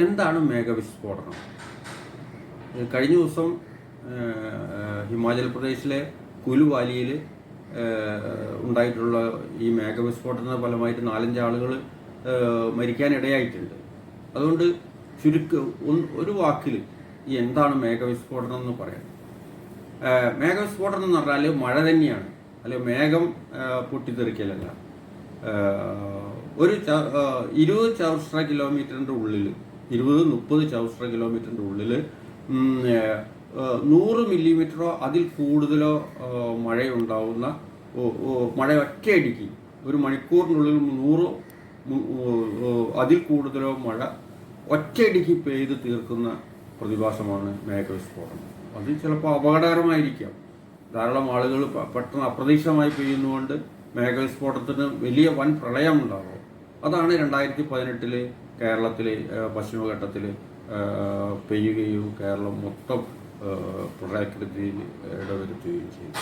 എന്താണ് മേഘവിസ്ഫോടനം? കഴിഞ്ഞ ദിവസം ഹിമാചൽ പ്രദേശിലെ കുലു വാലിയിൽ ഉണ്ടായിട്ടുള്ള ഈ മേഘവിസ്ഫോടന ഫലമായിട്ട് 4-5 ആളുകൾ മരിക്കാനിടയായിട്ടുണ്ട്. അതുകൊണ്ട് ഒരു വാക്കിൽ ഈ എന്താണ് മേഘവിസ്ഫോടനം എന്ന് പറയാം. മേഘവിസ്ഫോടനം എന്ന് പറഞ്ഞാൽ മഴ തന്നെയാണ്, അല്ലെങ്കിൽ മേഘം പൊട്ടിത്തെറിക്കലല്ല. ഒരു 20 ചതുരശ്ര കിലോമീറ്ററിൻ്റെ ഉള്ളിൽ, 20-30 ചതുരശ്ര കിലോമീറ്ററിൻ്റെ ഉള്ളിൽ 100 മില്ലിമീറ്ററോ അതിൽ കൂടുതലോ മഴയുണ്ടാവുന്ന, മഴ ഒറ്റയടിക്ക് ഒരു മണിക്കൂറിനുള്ളിൽ 100 അതിൽ കൂടുതലോ മഴ ഒറ്റയടിക്ക് പെയ്ത് തീർക്കുന്ന പ്രതിഭാസമാണ് മേഘവിസ്ഫോടനം. അത് ചിലപ്പോൾ അപകടകരമായിരിക്കാം. ധാരാളം ആളുകൾ പെട്ടെന്ന് അപ്രതീക്ഷിതമായി പെയ്യുന്നതുകൊണ്ട് മേഘവിസ്ഫോടനത്തിന് വലിയ വൻ പ്രളയം ഉണ്ടാകും. അതാണ് 2018 കേരളത്തിൽ പശ്ചിമഘട്ടത്തിൽ പെയ്യുകയും കേരളം മൊത്തം പ്രളയക്കെടുതിയിൽ ഇടവരുത്തുകയും ചെയ്തു.